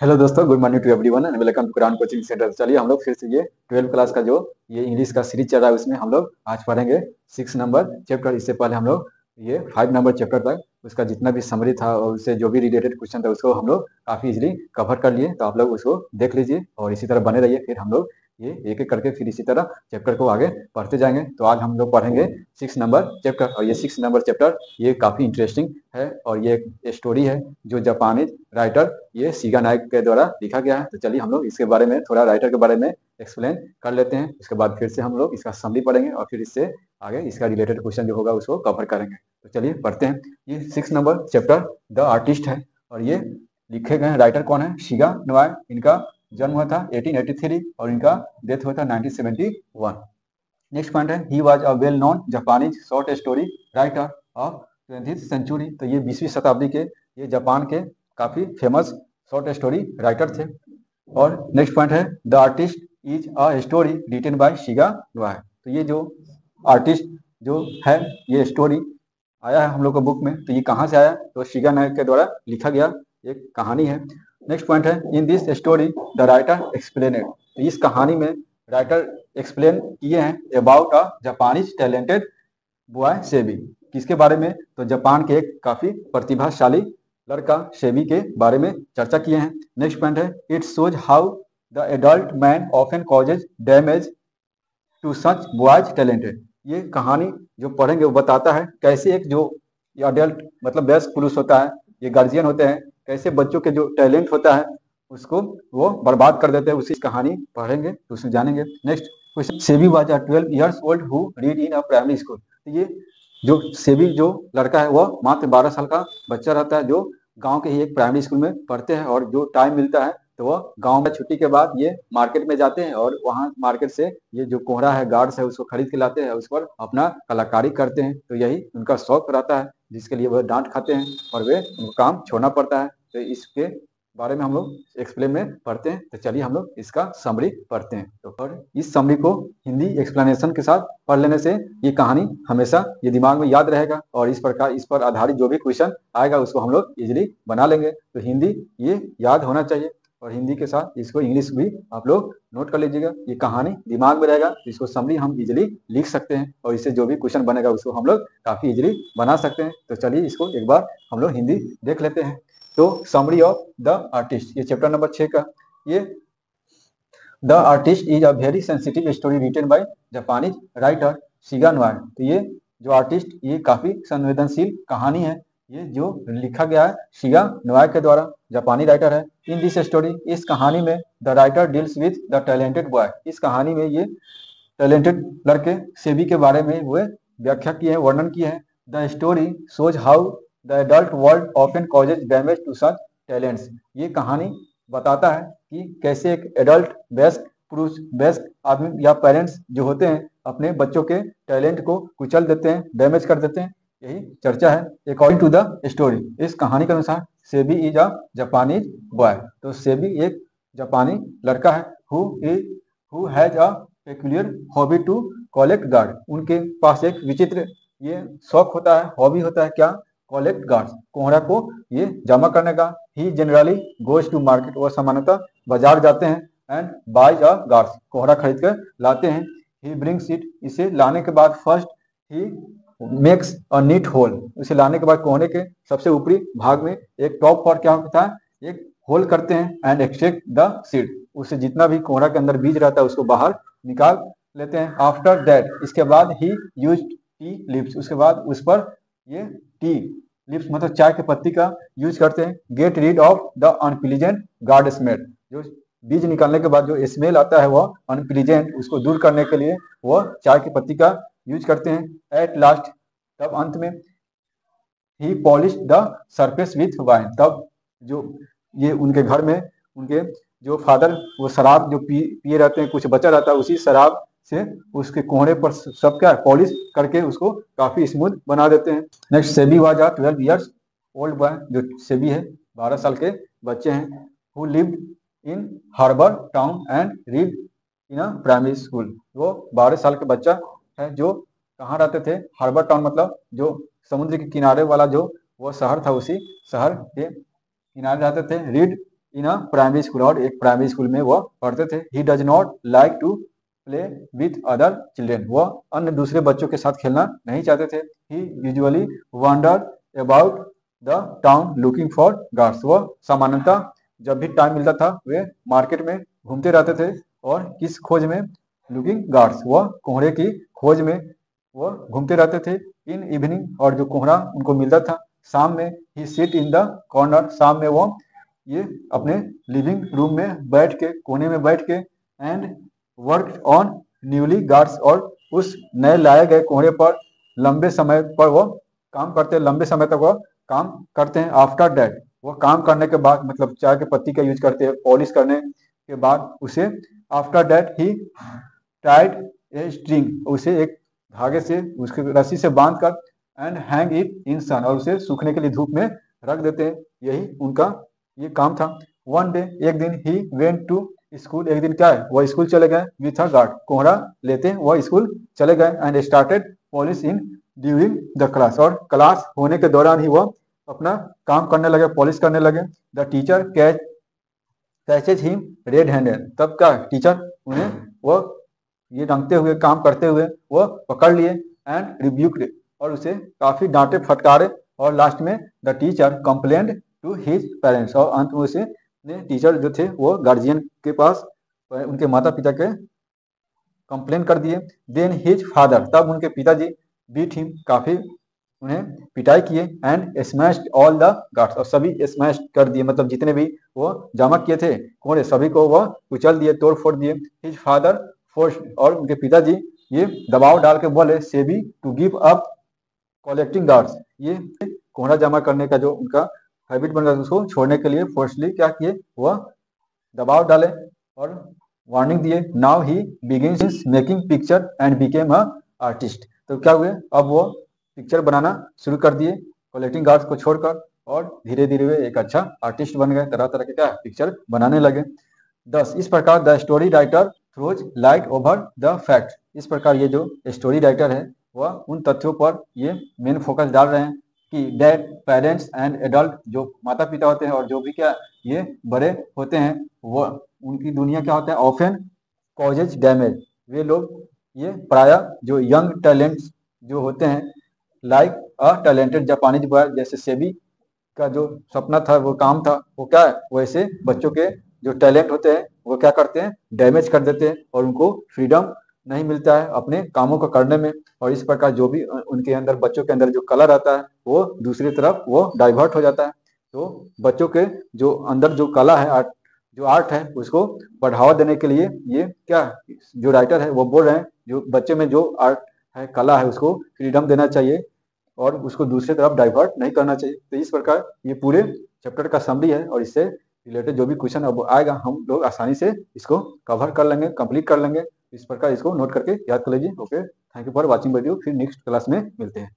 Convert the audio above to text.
Hello दोस्तों, good morning to everyone and welcome to Quran coaching centre. चलिए हम लोग फिर से ये 12th क्लास का जो ये इंग्लिश का सीरीज चल रहा है उसमें हम लोग आज पढ़ेंगे 6 नंबर चैप्टर। इससे पहले हम लोग ये 5 नंबर चैप्टर तक उसका जितना भी समरी था और उससे जो भी रिलेटेड क्वेश्चन था उसको हम लोग काफ़ी इजीली कवर कर लिए। तो आप लोग उसको देख लीजिए और इसी तरह बने रहिए। फिर हम लोग ये एक एक करके फिर इसी तरह चैप्टर को आगे पढ़ते जाएंगे। तो आज हम लोग पढ़ेंगे 6 नंबर चैप्टर और ये 6 नंबर चैप्टर ये काफ़ी इंटरेस्टिंग है और ये एक स्टोरी है जो जापानीज राइटर ये सीगा नायक के द्वारा लिखा गया है। तो चलिए हम लोग इसके बारे में थोड़ा राइटर के बारे में एक्सप्लेन कर लेते हैं। उसके बाद फिर से हम लोग इसका समरी पढ़ेंगे और फिर इससे आगे इसका रिलेटेड क्वेश्चन जो होगा उसको कवर करेंगे। तो चलिए पढ़ते हैं। ये 6 नंबर चैप्टर द आर्टिस्ट है और ये लिखे गए राइटर कौन है? शिगा नोआई। इनका जन्म हुआ था 1883 और इनका डेथ हुआ था 1971। नेक्स्ट पॉइंट है he was a well known Japanese short story writer of 20th century. तो ये 20वीं शताब्दी के ये जापान के काफी फेमस शॉर्ट स्टोरी राइटर थे। और नेक्स्ट पॉइंट है the artist is a story written by Shiga Naoya. तो ये जो आर्टिस्ट जो है ये स्टोरी आया है हम लोग को बुक में। तो ये कहाँ से आया? तो शिगा नोआई के द्वारा लिखा गया एक कहानी है। नेक्स्ट पॉइंट है in this story the writer explained. तो इस कहानी में राइटर एक्सप्लेन किए हैं about a Japanese talented boy SEBI. किसके बारे में? तो जापान के एक काफी प्रतिभाशाली लड़का सेबी के बारे में चर्चा किए हैं। नेक्स्ट पॉइंट है it shows how the adult man often causes damage to such boys talented. ये कहानी जो पढ़ेंगे वो बताता है कैसे एक जो अडल्ट मतलब वयस्क पुरुष होता है, ये गार्जियन होते हैं, कैसे बच्चों के जो टैलेंट होता है उसको वो बर्बाद कर देते हैं। उसी कहानी पढ़ेंगे तो उसमें जानेंगे। Next question SEBI was a 12 years old who read in a primary school. ये जो सेबी जो लड़का है वह मात्र 12 साल का बच्चा रहता है जो गांव के ही एक प्राइमरी स्कूल में पढ़ते हैं। और जो टाइम मिलता है तो वह गांव में छुट्टी के बाद ये मार्केट में जाते हैं और वहां मार्केट से ये जो कोहरा है गार्ड्स है उसको खरीद के लाते हैं, उस पर अपना कलाकारी करते हैं। तो यही उनका शौक रहता है जिसके लिए वह डांट खाते हैं और वे उनको काम छोड़ना पड़ता है। तो इसके बारे में हम लोग एक्सप्लेन में पढ़ते हैं। तो चलिए हम लोग इसका समरी पढ़ते हैं। तो और इस समरी को हिंदी एक्सप्लेनेशन के साथ पढ़ लेने से ये कहानी हमेशा ये दिमाग में याद रहेगा और इस प्रकार इस पर आधारित जो भी क्वेश्चन आएगा उसको हम लोग इजिली बना लेंगे। तो हिंदी ये याद होना चाहिए और हिंदी के साथ इसको इंग्लिश भी आप लोग नोट कर लीजिएगा। ये कहानी दिमाग में रहेगा, इसको समरी हम इजिली लिख सकते हैं और इससे जो भी क्वेश्चन बनेगा उसको हम लोग काफी इजिली बना सकते हैं। तो चलिए इसको एक बार हम लोग हिंदी देख लेते हैं। तो समरी ऑफ द आर्टिस्ट ये चैप्टर नंबर 6 का ये the artist is a very sensitive story written by Japanese writer Shiga Naoya. तो ये जो आर्टिस्ट ये काफी संवेदनशील कहानी है ये जो लिखा गया है शिगा नोआई के द्वारा, जापानी राइटर है। इन दिस स्टोरी इस कहानी में the writer deals with the talented boy. इस कहानी में ये टैलेंटेड लड़के सेबी के बारे में वे व्याख्या किए हैं, वर्णन किए हैं। The story shows how the adult world often causes damage to such talents. ये कहानी बताता है कि कैसे एक एडल्ट वयस्क पुरुष वयस्क आदमी या पेरेंट्स जो होते हैं अपने बच्चों के टैलेंट को कुचल देते हैं, डैमेज कर देते हैं। यही चर्चा है अकॉर्डिंग टू द स्टोरी। इस कहानी के अनुसार Seibei is a Japanese boy. तो सेबी एक जापानी लड़का है who has a peculiar hobby to collect gourd. उनके पास एक विचित्र ये शौक होता है, हॉबी होता है क्या? कलेक्ट गार्ड्स, कोहरा को ये जमा करने का। ही जनरली गोज टू मार्केट, वो सामान्यतः बाजार जाते हैं एंड बाइज अ गार्ड्स, कोहरा खरीद कर लाते हैं। ही ब्रिंग्स इट, इसे लाने के बाद फर्स्ट ही मेक्स अ नीट होल, इसे लाने के बाद कोहरे के सबसे ऊपरी भाग में एक टॉप पर क्या होता है एक होल करते हैं एंड एक्सट्रैक्ट द सीड, उसे जितना भी कोहरा के अंदर बीज रहता है उसको बाहर निकाल लेते हैं। आफ्टर दैट, इसके बाद ही यूज टी लिप्स, उसके बाद उस पर ये टी लिप्स मतलब चाय के पत्ती का यूज करते हैं। Get rid of the unpleasant guard smell, जो बीज निकालने के बाद जो स्मेल आता है वह अनप्लीजेंट, उसको दूर करने के लिए वह चाय की पत्ती का यूज करते हैं। एट लास्ट, तब अंत में ही polish the surface with wine, तब जो ये उनके घर में उनके जो फादर वो शराब जो पिए रहते हैं, कुछ बचा रहता है उसी शराब से उसके कोहरे पर सब क्या पॉलिश करके उसको काफी स्मूथ बना देते हैं। Next Seibei was a 12 years old boy. जो सेबी है 12 साल के बच्चे हैं। Who lived in harbour town and read in a primary school. वो 12 साल के बच्चा है जो कहाँ रहते थे? हार्बर टाउन मतलब जो समुद्र के किनारे वाला जो वो शहर था, उसी शहर के किनारे रहते थे। Read in a primary school, और एक प्राइमरी स्कूल में वह पढ़ते थे। He does not like to play with other children, वह अन्य दूसरे बच्चों के साथ खेलना नहीं चाहते थे। He usually wander about the town looking for guards, वह सामान्यतः जब भी टाइम मिलता था वे मार्केट में घूमते रहते थे, और किस खोज में, लुकिंग गार्ड्स, वह कोहरे की खोज में वह घूमते रहते थे। इन इवनिंग, और जो कोहरा उनको मिलता था शाम में, ही सिट इन द कॉर्नर, शाम में वो ये अपने लिविंग रूम में बैठ के, कोने में बैठ के, and work on newly guards, और उस नए लाए गए कोहरे पर लंबे समय पर वो काम करते हैं, लंबे समय तक वह काम करते हैं। आफ्टर दैट, वो काम करने के बाद, मतलब चाय के पत्ती का यूज करते हैं पॉलिश करने के बाद उसे, after that he tied a string, उसे एक धागे से, उसके रस्सी से बांध कर, and hang it in sun, और उसे सूखने के लिए धूप में रख देते हैं। यही उनका ये काम था। वन डे, एक दिन, ही वेंट टू स्कूल, एक दिन क्या है वह स्कूल चले गए, विथ अ गार्ड, कोहरा लेते हैं वह स्कूल चले गए, and started polish in during the class, और क्लास होने के दौरान ही वह अपना काम करने लगे, पॉलिश करने लगे। The teacher catches him red handed, तब क्या टीचर उन्हें वह ये रंगते हुए, काम करते हुए वह पकड़ लिए, एंड रिब्यूक्ड, और उसे काफी डांटे फटकारे, और लास्ट में the teacher complained to his parents, और अंत में उसे टीचर जो थे वो गार्जियन के पास, उनके माता पिता के कंप्लेन कर दिए। देन हिज फादर, तब उनके पिताजी बीट हिम, काफी उन्हें पिटाई किए, and smashed all the guards, और सभी स्मैश कर दिए, मतलब जितने भी वो जमा किए थे कोहरे, सभी को वह कुचल दिए, तोड़ फोड़ दिए। हिज फादर फोर्स, और उनके पिताजी ये दबाव डाल के बोले, Seibei to give up collecting gourds, ये कोहरा जमा करने का जो उनका हैबिट बन गया उसको छोड़ने के लिए फोर्सली क्या किए, वह दबाव डाले और वार्निंग दिए। Now he begins making picture and became a artist, तो क्या हुए, अब वो पिक्चर बनाना शुरू कर दिए कलेक्टिंग गार्ड्स को छोड़कर, और धीरे धीरे वे एक अच्छा आर्टिस्ट बन गए, तरह तरह के क्या पिक्चर बनाने लगे। 10, इस प्रकार the story writer throws light over the fact, इस प्रकार ये जो स्टोरी राइटर है वह उन तथ्यों पर ये मेन फोकस डाल रहे हैं कि डेट पेरेंट्स एंड एडल्ट, जो माता पिता होते हैं और जो भी क्या ये बड़े होते हैं, वो उनकी दुनिया क्या होता है, ऑफन कॉजेज डैमेज, वे लोग ये प्रायः जो यंग टैलेंट्स जो होते हैं, like a talented Japanese boy, जैसे सेबी का जो सपना था, वो काम था, वो क्या है, वैसे बच्चों के जो टैलेंट होते हैं वो क्या करते हैं, डैमेज कर देते हैं, और उनको फ्रीडम नहीं मिलता है अपने कामों को करने में, और इस प्रकार जो भी उनके अंदर, बच्चों के अंदर जो कला रहता है वो दूसरी तरफ वो डाइवर्ट हो जाता है। तो बच्चों के जो अंदर जो कला है, जो आर्ट है, उसको बढ़ावा देने के लिए ये क्या जो राइटर है वो बोल रहे हैं, जो बच्चे में जो आर्ट है, कला है, उसको फ्रीडम देना चाहिए और उसको दूसरी तरफ डाइवर्ट नहीं करना चाहिए। तो इस प्रकार ये पूरे चैप्टर का समरी है, और इससे रिलेटेड जो भी क्वेश्चन अब आएगा हम लोग आसानी से इसको कवर कर लेंगे, कंप्लीट कर लेंगे। इस प्रकार इसको नोट करके याद कर लीजिए। Okay, thank you for watching video, फिर नेक्स्ट क्लास में मिलते हैं।